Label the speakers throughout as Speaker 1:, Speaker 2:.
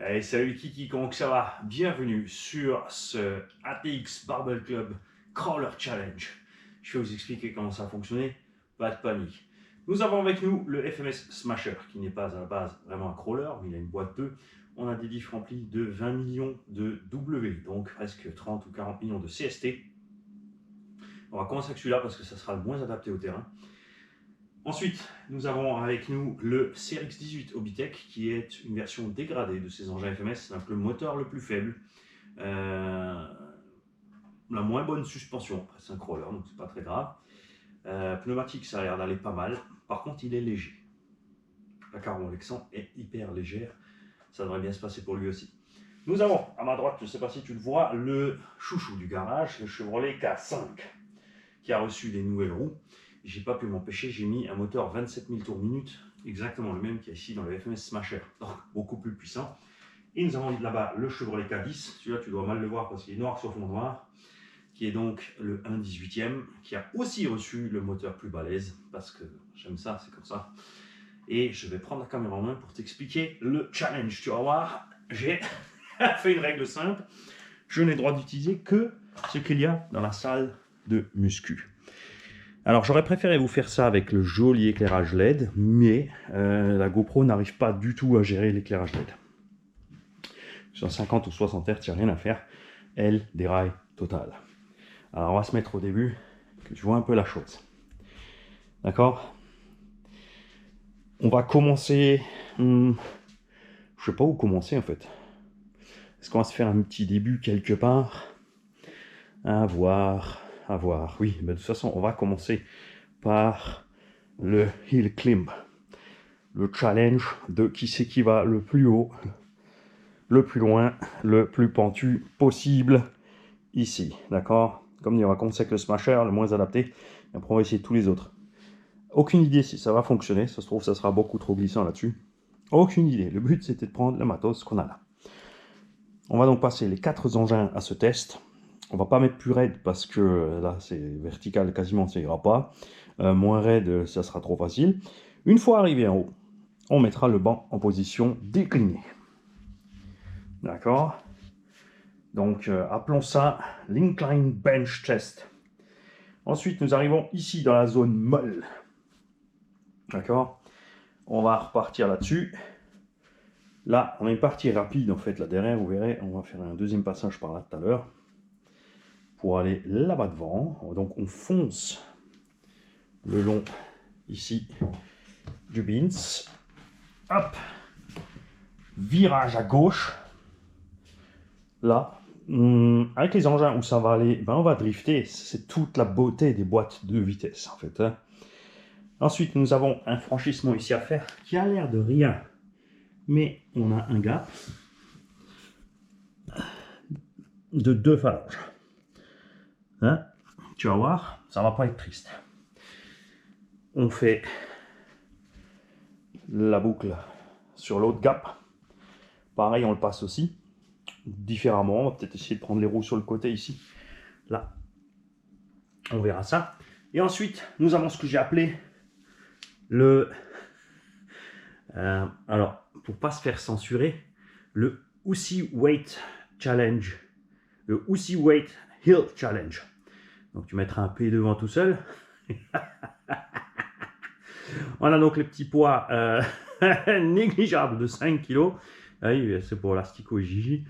Speaker 1: Hey, salut Kiki, comment que ça va? Bienvenue sur ce ATX Barbell Club Crawler Challenge. Je vais vous expliquer comment ça a fonctionné, pas de panique. Nous avons avec nous le FMS Smasher, qui n'est pas à la base vraiment un crawler, mais il a une boîte 2. On a des diffs remplis de 20 millions de W, donc presque 30 ou 40 millions de CST. On va commencer avec celui-là parce que ça sera le moins adapté au terrain. Ensuite, nous avons avec nous le CRX18 Obitech, qui est une version dégradée de ces engins FMS, c'est le moteur le plus faible, la moins bonne suspension, après c'est un crawler, donc c'est pas très grave. Pneumatique, ça a l'air d'aller pas mal, par contre il est léger. La carbone Lexan est hyper légère, ça devrait bien se passer pour lui aussi. Nous avons à ma droite, je ne sais pas si tu le vois, le chouchou du garage, le Chevrolet K5, qui a reçu des nouvelles roues. J'ai pas pu m'empêcher, j'ai mis un moteur 27 000 tours minute, exactement le même qu'il y a ici dans le FMS Smasher, donc beaucoup plus puissant. Et nous avons là-bas le Chevrolet K10, celui-là tu dois mal le voir parce qu'il est noir sur fond noir, qui est donc le 1/18e, qui a aussi reçu le moteur plus balèze, parce que j'aime ça, c'est comme ça. Et je vais prendre la caméra en main pour t'expliquer le challenge. Tu vas voir, j'ai fait une règle simple, je n'ai droit d'utiliser que ce qu'il y a dans la salle de muscu. Alors j'aurais préféré vous faire ça avec le joli éclairage LED, mais la GoPro n'arrive pas du tout à gérer l'éclairage LED. Sur 50 ou 60 Hz, il n'y a rien à faire, elle déraille total. Alors on va se mettre au début, que tu vois un peu la chose. D'accord? On va commencer, je sais pas où commencer en fait. Est-ce qu'on va se faire un petit début quelque part? À voir. Oui, mais de toute façon, on va commencer par le hill climb. Le challenge de qui c'est qui va le plus haut, le plus loin, le plus pentu possible ici. D'accord? Comme on va commencer avec le smasher, le moins adapté, et après on va essayer tous les autres. Aucune idée si ça va fonctionner, ça se trouve ça sera beaucoup trop glissant là-dessus. Aucune idée, le but c'était de prendre le matos qu'on a là. On va donc passer les 4 engins à ce test. On va pas mettre plus raide parce que là c'est vertical quasiment, ça ira pas. Moins raide, ça sera trop facile. Une fois arrivé en haut, on mettra le banc en position déclinée. D'accord? Donc appelons ça l'incline bench test. Ensuite nous arrivons ici dans la zone molle. D'accord? On va repartir là-dessus. Là on a une partie rapide en fait là derrière, vous verrez, on va faire un deuxième passage par là tout à l'heure. Pour aller là-bas devant. Donc on fonce le long ici du Beans. Hop. Virage à gauche. Là. Avec les engins où ça va aller, ben on va drifter. C'est toute la beauté des boîtes de vitesse en fait. Ensuite nous avons un franchissement ici à faire qui a l'air de rien. Mais on a un gap de 2 phalanges. Hein? Tu vas voir, ça va pas être triste. On fait la boucle sur l'autre gap. Pareil, on le passe aussi différemment. On va peut-être essayer de prendre les roues sur le côté ici. Là, on verra ça. Et ensuite, nous avons ce que j'ai appelé le... alors, pour pas se faire censurer, le Uzi Weight Challenge. Le Uzi Weight Hill Challenge. Donc, tu mettras un P devant tout seul. On a donc les petits poids négligeables de 5 kg. Oui, c'est pour l'astico et Gigi.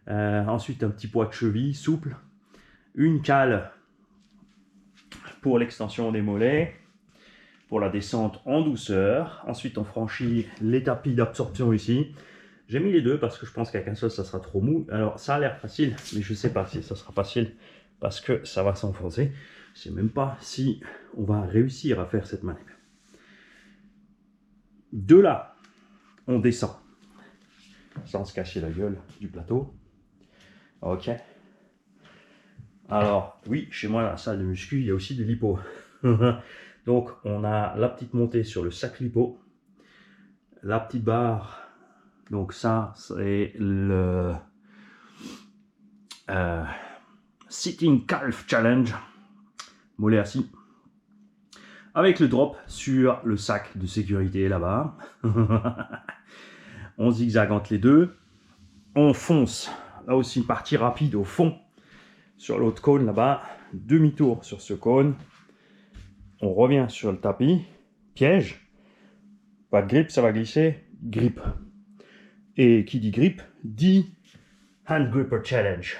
Speaker 1: Ensuite, un petit poids de cheville souple. Une cale pour l'extension des mollets. Pour la descente en douceur. Ensuite, on franchit les tapis d'absorption ici. J'ai mis les deux parce que je pense qu'avec un seul, ça sera trop mou. Alors, ça a l'air facile, mais je ne sais pas si ça sera facile parce que ça va s'enfoncer. Je ne sais même pas si on va réussir à faire cette manip. De là, on descend sans se cacher la gueule du plateau. Ok. Alors, oui, chez moi, la salle de muscu, il y a aussi des lipos. Donc, on a la petite montée sur le sac lipo. La petite barre. Donc, ça, c'est le Sitting Calf Challenge. Mollet assis. Avec le drop sur le sac de sécurité là-bas. On zigzague entre les deux. On fonce, là aussi une partie rapide au fond, sur l'autre cône là-bas, demi-tour sur ce cône. On revient sur le tapis, piège, pas de grip, ça va glisser, grip. Et qui dit grip, dit hand gripper challenge.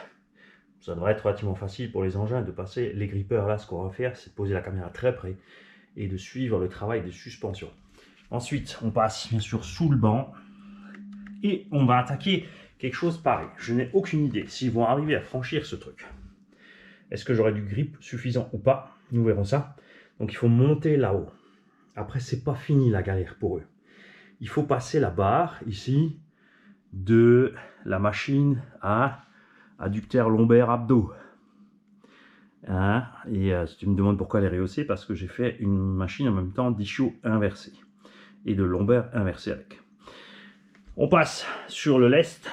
Speaker 1: Ça devrait être relativement facile pour les engins de passer les grippers. Là, ce qu'on va faire, c'est de poser la caméra très près et de suivre le travail de suspension. Ensuite, on passe bien sûr sous le banc et on va attaquer quelque chose pareil. Je n'ai aucune idée s'ils vont arriver à franchir ce truc. Est-ce que j'aurai du grip suffisant ou pas? Nous verrons ça. Donc il faut monter là-haut. Après, c'est pas fini la galère pour eux. Il faut passer la barre ici de la machine à adducteur lombaire abdos. Hein, et si tu me demandes pourquoi elle est rehaussée, parce que j'ai fait une machine en même temps d'ischio inversé et de lombaire inversé avec. On passe sur le lest.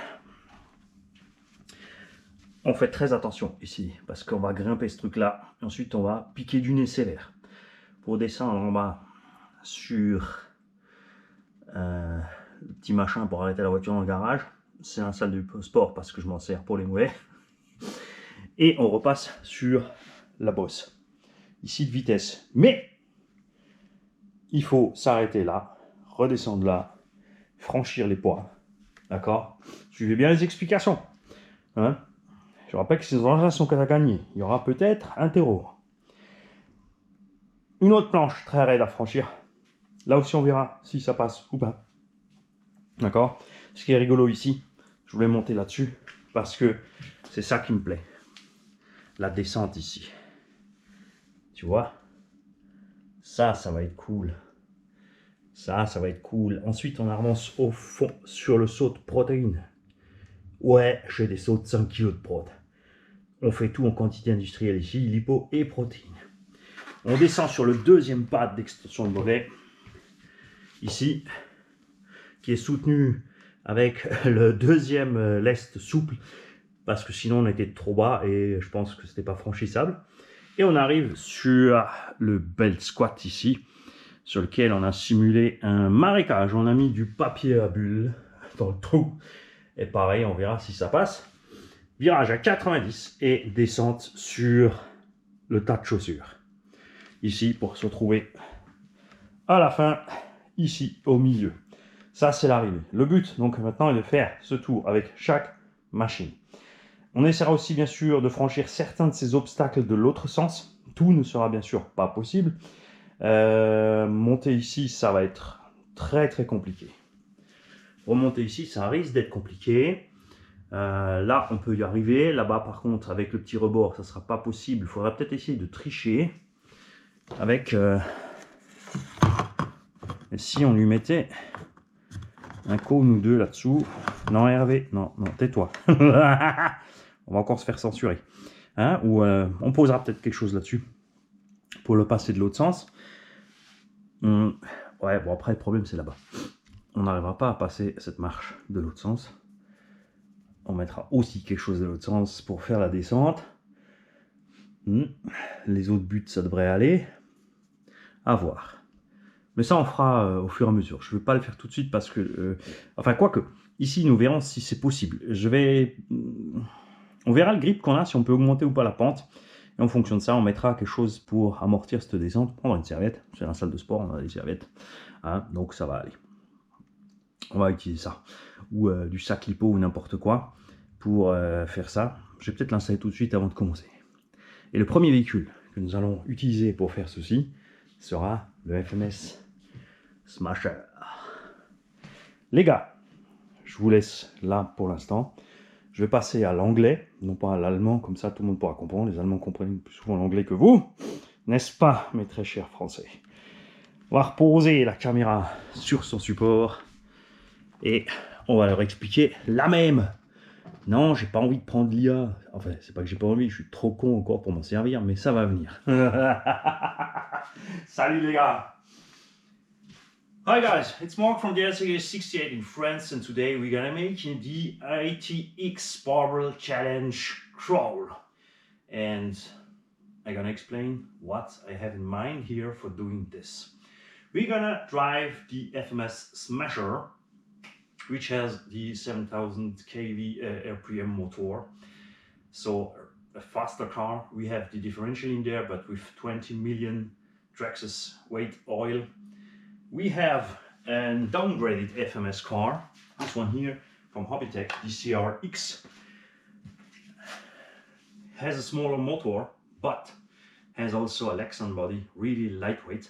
Speaker 1: On fait très attention ici parce qu'on va grimper ce truc là. Ensuite on va piquer du nez sévère pour descendre en bas sur le petit machin pour arrêter la voiture dans le garage. C'est un salle de sport parce que je m'en sers pour les mollets. Et on repasse sur la bosse. Ici de vitesse. Mais il faut s'arrêter là, redescendre là, franchir les poids. D'accord? Suivez bien les explications. Hein? Je rappelle que ces engins sont à gagner. Il y aura peut-être un terreau. Une autre planche très raide à franchir. Là aussi, on verra si ça passe ou pas. D'accord? Ce qui est rigolo ici, je voulais monter là-dessus parce que c'est ça qui me plaît. La descente ici. Tu vois? Ça va être cool. Ça va être cool. Ensuite, on avance au fond sur le saut de protéines. Ouais, j'ai des sauts de 5 kg de prot. On fait tout en quantité industrielle ici, lipo et protéines. On descend sur le deuxième pad d'extension de mollet. Ici, qui est soutenu avec le deuxième lest souple, parce que sinon on était trop bas et je pense que c'était pas franchissable. Et on arrive sur le belt squat ici, sur lequel on a simulé un marécage. On a mis du papier à bulles dans le trou. Et pareil, on verra si ça passe. Virage à 90 et descente sur le tas de chaussures. Ici, pour se retrouver à la fin, ici au milieu. Ça, c'est l'arrivée. Le but, donc maintenant, est de faire ce tour avec chaque machine. On essaiera aussi, bien sûr, de franchir certains de ces obstacles de l'autre sens. Tout ne sera bien sûr pas possible. Monter ici, ça va être très très compliqué. Remonter ici, ça risque d'être compliqué. Là, on peut y arriver. Là-bas, par contre, avec le petit rebord, ça ne sera pas possible. Il faudra peut-être essayer de tricher avec... si on lui mettait un cône ou deux là-dessous. Non, Hervé, non, tais-toi. On va encore se faire censurer. Hein, ou on posera peut-être quelque chose là-dessus pour le passer de l'autre sens. Ouais, bon, après, le problème, c'est là-bas. On n'arrivera pas à passer cette marche de l'autre sens. On mettra aussi quelque chose de l'autre sens pour faire la descente. Les autres buts, ça devrait aller. À voir. Mais ça, on fera au fur et à mesure. Je ne vais pas le faire tout de suite parce que... enfin, quoique, ici, nous verrons si c'est possible. On verra le grip qu'on a, si on peut augmenter ou pas la pente. Et en fonction de ça, on mettra quelque chose pour amortir cette descente. Prendre une serviette. C'est la salle de sport, on a des serviettes. Hein, donc, ça va aller. On va utiliser ça. Ou du sac lipo ou n'importe quoi pour faire ça. Je vais peut-être l'installer tout de suite avant de commencer. Et le premier véhicule que nous allons utiliser pour faire ceci sera le FMS Smasher. Les gars, je vous laisse là pour l'instant. Je vais passer à l'anglais, non pas à l'allemand, comme ça tout le monde pourra comprendre. Les Allemands comprennent plus souvent l'anglais que vous, n'est-ce pas, mes très chers Français? On va reposer la caméra sur son support et on va leur expliquer la même. Non, j'ai pas envie de prendre l'IA. Enfin, c'est pas que j'ai pas envie, je suis trop con encore pour m'en servir, mais ça va venir. Salut les gars! Hi guys, it's Mark from the LCA68 in France, and today we're gonna make the ATX Barbell Challenge Crawl. And I'm gonna explain what I have in mind here for doing this. We're gonna drive the FMS Smasher which has the 7000 kV RPM motor. So a faster car. We have the differential in there, but with 20 million Traxxas weight oil. We have a downgraded FMS car. This one here from Hobbytech, the CRX. Has a smaller motor, but has also a Lexan body, really lightweight.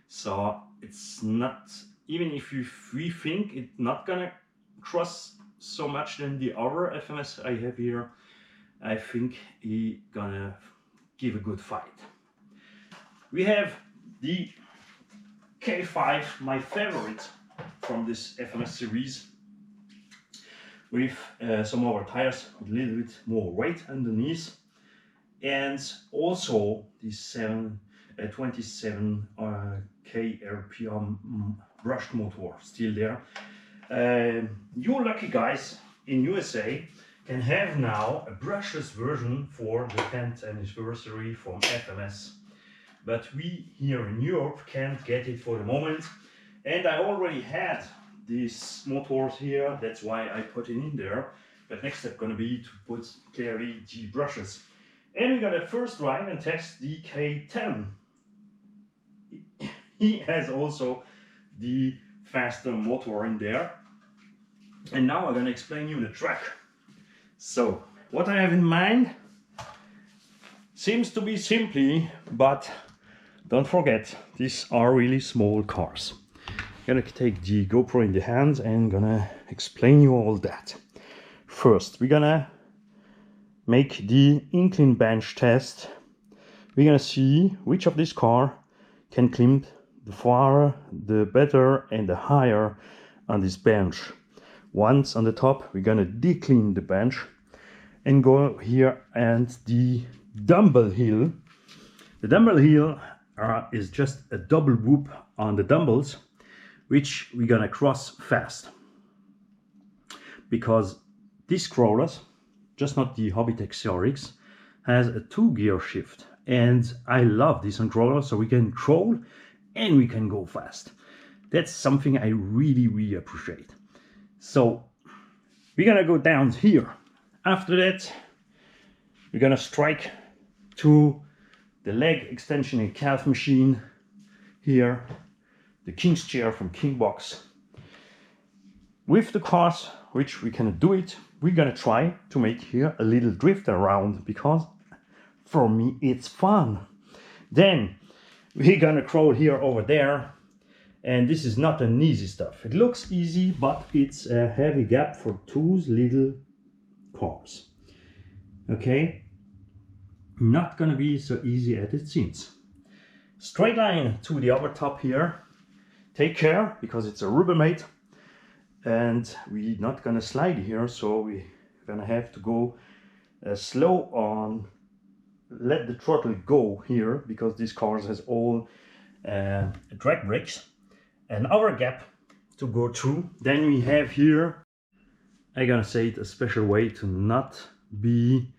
Speaker 1: So it's not, even if we think it's not gonna cross so much than the other FMS I have here, I think he gonna give a good fight. We have the K5, my favorite from this FMS series, with some other tires with a little bit more weight underneath, and also the 27 K RPM brushed motor still there. You lucky guys in USA can have now a brushless version for the 10th anniversary from FMS, but we here in Europe can't get it for the moment, and I already had these motors here, that's why I put it in there. But next step gonna be to put clearly the brushes, and we're gonna first drive and test the K10. He has also the faster motor in there, and now I'm gonna explain you the track. So what I have in mind seems to be simply, but don't forget, these are really small cars. I'm gonna take the GoPro in the hand and gonna explain you all that. First, we're gonna make the incline bench test. We're gonna see which of this car can climb the farther, the better, and the higher on this bench. Once on the top, we're gonna decline the bench and go here and the dumbbell hill. The dumbbell hill is just a double whoop on the dumbbells, which we're gonna cross fast, because these crawlers, just not the Hobbytech CRX, has a 2-gear shift, and I love this on crawler, so we can crawl and we can go fast. That's something I really appreciate. So we're gonna go down here. After that, we're gonna strike to the leg extension and calf machine here, the King's chair from Kingbox. With the cars, which we can do it, we're gonna try to make here a little drift around, because for me it's fun. Then we're gonna crawl here over there, and this is not an easy stuff. It looks easy, but it's a heavy gap for two little cars. Okay, not gonna be so easy as it seems. Straight line to the upper top here. Take care, because it's a Rubbermaid, and we're not gonna slide here, so we're gonna have to go slow on, let the throttle go here, because this car has all drag brakes. Another gap to go through. Then we have here, I'm gonna say it a special way to not be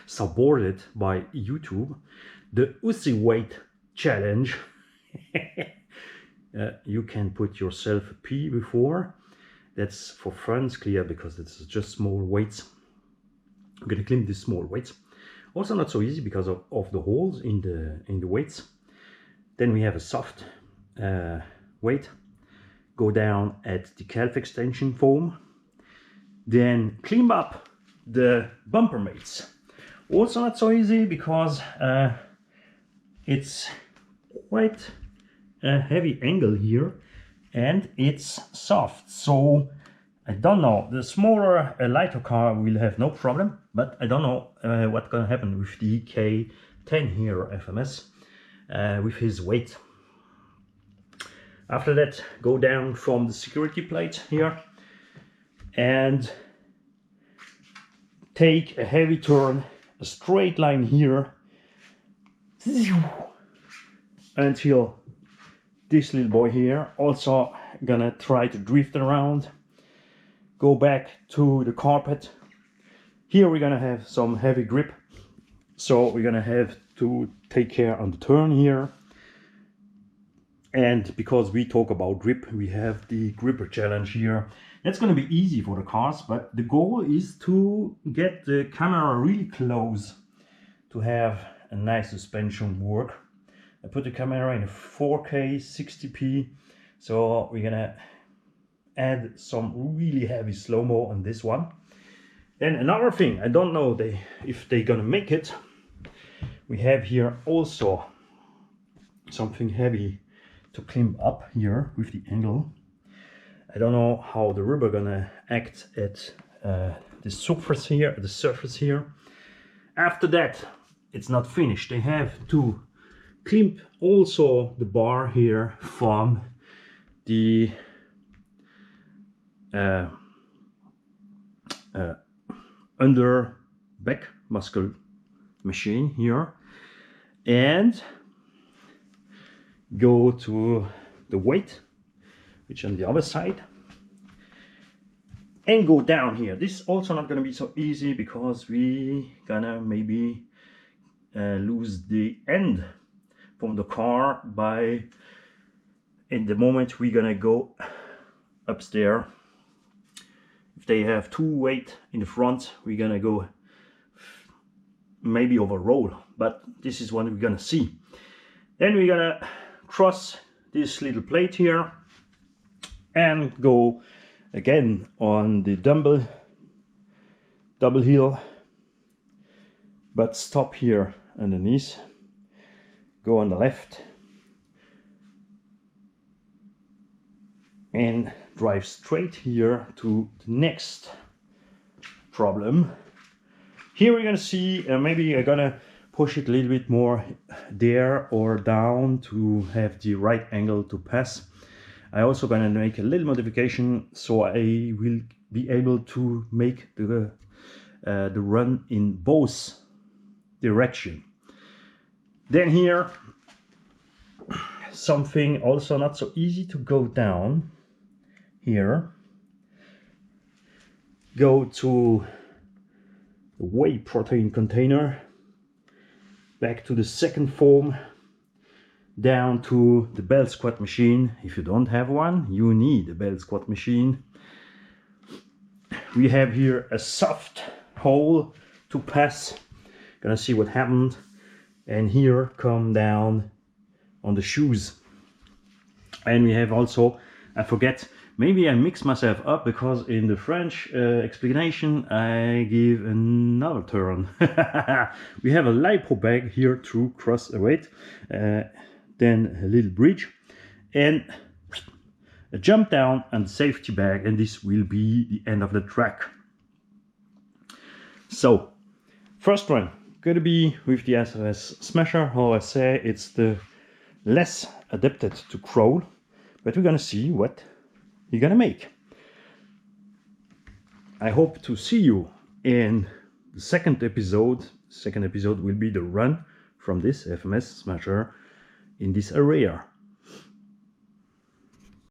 Speaker 1: supported by YouTube, the Uzi weight challenge. You can put yourself a P before. That's for fun, it's clear, because it's just small weights. I'm gonna climb these small weights. Also not so easy because of the holes in the weights. Then we have a soft weight. Go down at the calf extension foam. Then climb up the bumper mates. Also not so easy, because it's quite a heavy angle here, and it's soft. So I don't know, the smaller lighter car will have no problem, but I don't know what's gonna happen with the K10 here FMS with his weight. After that, go down from the security plate here and take a heavy turn, a straight line here until this little boy here. Also gonna try to drift around, go back to the carpet. Here we're gonna have some heavy grip, so we're gonna have to take care on the turn here. And because we talk about grip, we have the gripper challenge here. That's going to be easy for the cars, but the goal is to get the camera really close to have a nice suspension work. I put the camera in a 4K 60p, so we're gonna add some really heavy slow-mo on this one. Then another thing, I don't know if they're gonna make it. We have here also something heavy to climb up here with the angle. I don't know how the rubber gonna act at the surface here. After that, it's not finished. They have to clamp also the bar here from the under back muscle machine here, and go to the weight, which on the other side, and go down here. This is also not going to be so easy because we gonna maybe lose the end from the car by in the moment we're gonna go upstairs. If they have two weight in the front, we're gonna go maybe over roll, but this is what we're gonna see. Then we're gonna cross this little plate here and go again on the double hill, but stop here underneath, go on the left and drive straight here to the next problem. Here we're gonna see maybe I'm gonna push it a little bit more there or down to have the right angle to pass. I also gonna make a little modification so I will be able to make the run in both direction. Then here something also not so easy to go down here. Go to the whey protein container, back to the second form, down to the belt squat machine. If you don't have one, you need a belt squat machine. We have here a soft hole to pass. Gonna see what happened. And here come down on the shoes. And we have also, I forget, maybe I mix myself up because in the French explanation I give another turn. We have a lipo bag here to cross a weight, then a little bridge and a jump down and safety bag, and this will be the end of the track. So first one gonna be with the SRS Smasher. How I say, it's the less adapted to crawl, but we're gonna see what you're gonna make. I hope to see you in the second episode. Second episode will be the run from this FMS Smasher in this area.